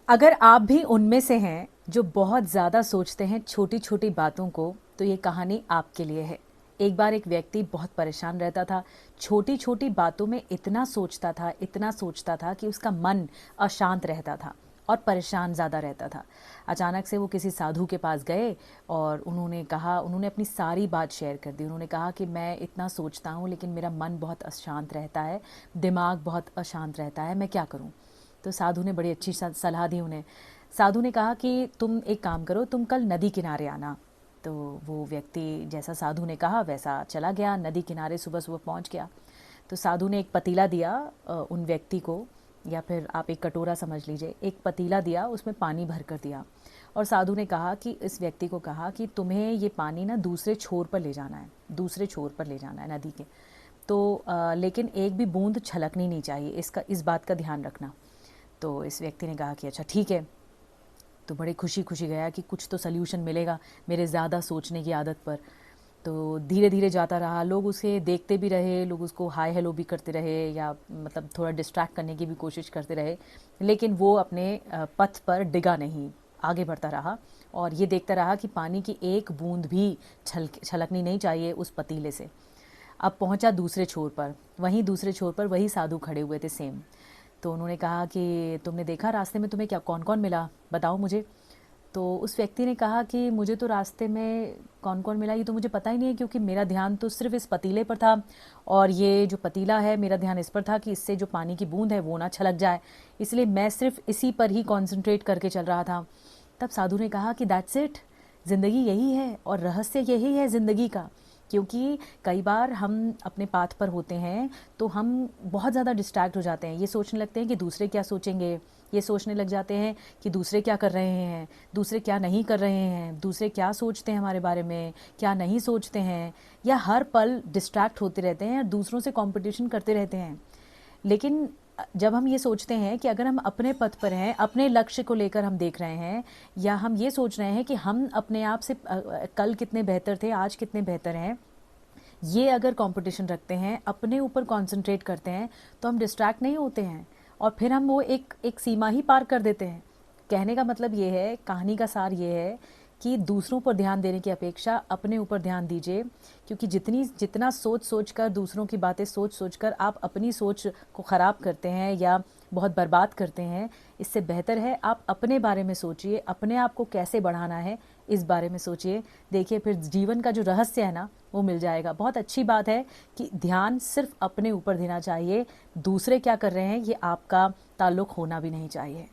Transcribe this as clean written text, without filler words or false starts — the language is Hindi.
अगर आप भी उनमें से हैं जो बहुत ज़्यादा सोचते हैं छोटी छोटी बातों को, तो ये कहानी आपके लिए है। एक बार एक व्यक्ति बहुत परेशान रहता था। छोटी छोटी बातों में इतना सोचता था कि उसका मन अशांत रहता था और परेशान ज़्यादा रहता था। अचानक से वो किसी साधु के पास गए और उन्होंने अपनी सारी बात शेयर कर दी। उन्होंने कहा कि मैं इतना सोचता हूँ लेकिन मेरा मन बहुत अशांत रहता है, दिमाग बहुत अशांत रहता है, मैं क्या करूँ। तो साधु ने बड़ी अच्छी सलाह दी उन्हें। साधु ने कहा कि तुम एक काम करो, तुम कल नदी किनारे आना। तो वो व्यक्ति जैसा साधु ने कहा वैसा चला गया, नदी किनारे सुबह सुबह पहुंच गया। तो साधु ने एक पतीला दिया उन व्यक्ति को, या फिर आप एक कटोरा समझ लीजिए, एक पतीला दिया, उसमें पानी भर कर दिया। और साधु ने कहा कि इस व्यक्ति को कहा कि तुम्हें ये पानी ना दूसरे छोर पर ले जाना है, दूसरे छोर पर ले जाना है नदी के। तो लेकिन एक भी बूंद छलकनी नहीं चाहिए, इस बात का ध्यान रखना। तो इस व्यक्ति ने कहा कि अच्छा ठीक है। तो बड़े खुशी खुशी गया कि कुछ तो सल्यूशन मिलेगा मेरे ज़्यादा सोचने की आदत पर। तो धीरे धीरे जाता रहा, लोग उसे देखते भी रहे, लोग उसको हाय हेलो भी करते रहे, या मतलब थोड़ा डिस्ट्रैक्ट करने की भी कोशिश करते रहे, लेकिन वो अपने पथ पर डिगा नहीं, आगे बढ़ता रहा। और ये देखता रहा कि पानी की एक बूंद भी छलकनी नहीं चाहिए उस पतीले से। अब पहुंचा दूसरे छोर पर, वहीं दूसरे छोर पर वही साधु खड़े हुए थे सेम। तो उन्होंने कहा कि तुमने देखा रास्ते में तुम्हें क्या कौन कौन मिला, बताओ मुझे। तो उस व्यक्ति ने कहा कि मुझे तो रास्ते में कौन कौन मिला ये तो मुझे पता ही नहीं है, क्योंकि मेरा ध्यान तो सिर्फ इस पतीले पर था, और ये जो पतीला है मेरा ध्यान इस पर था कि इससे जो पानी की बूंद है वो ना छलक जाए, इसलिए मैं सिर्फ इसी पर ही कॉन्सेंट्रेट करके चल रहा था। तब साधु ने कहा कि दैट्स इट, ज़िंदगी यही है और रहस्य यही है ज़िंदगी का। क्योंकि कई बार हम अपने पाथ पर होते हैं तो हम बहुत ज़्यादा डिस्ट्रैक्ट हो जाते हैं, ये सोचने लगते हैं कि दूसरे क्या सोचेंगे, ये सोचने लग जाते हैं कि दूसरे क्या कर रहे हैं, दूसरे क्या नहीं कर रहे हैं, दूसरे क्या सोचते हैं हमारे बारे में, क्या नहीं सोचते हैं, या हर पल डिस्ट्रैक्ट होते रहते हैं, दूसरों से कंपटीशन करते रहते हैं। लेकिन जब हम ये सोचते हैं कि अगर हम अपने पथ पर हैं, अपने लक्ष्य को लेकर हम देख रहे हैं, या हम ये सोच रहे हैं कि हम अपने आप से कल कितने बेहतर थे, आज कितने बेहतर हैं, ये अगर कंपटीशन रखते हैं, अपने ऊपर कंसंट्रेट करते हैं, तो हम डिस्ट्रैक्ट नहीं होते हैं, और फिर हम वो एक एक सीमा ही पार कर देते हैं। कहने का मतलब ये है, कहानी का सार ये है कि दूसरों पर ध्यान देने की अपेक्षा अपने ऊपर ध्यान दीजिए, क्योंकि जितना सोच सोच कर, दूसरों की बातें सोच सोच कर आप अपनी सोच को ख़राब करते हैं या बहुत बर्बाद करते हैं, इससे बेहतर है आप अपने बारे में सोचिए, अपने आप को कैसे बढ़ाना है इस बारे में सोचिए। देखिए फिर जीवन का जो रहस्य है ना वो मिल जाएगा। बहुत अच्छी बात है कि ध्यान सिर्फ अपने ऊपर देना चाहिए, दूसरे क्या कर रहे हैं ये आपका ताल्लुक़ होना भी नहीं चाहिए।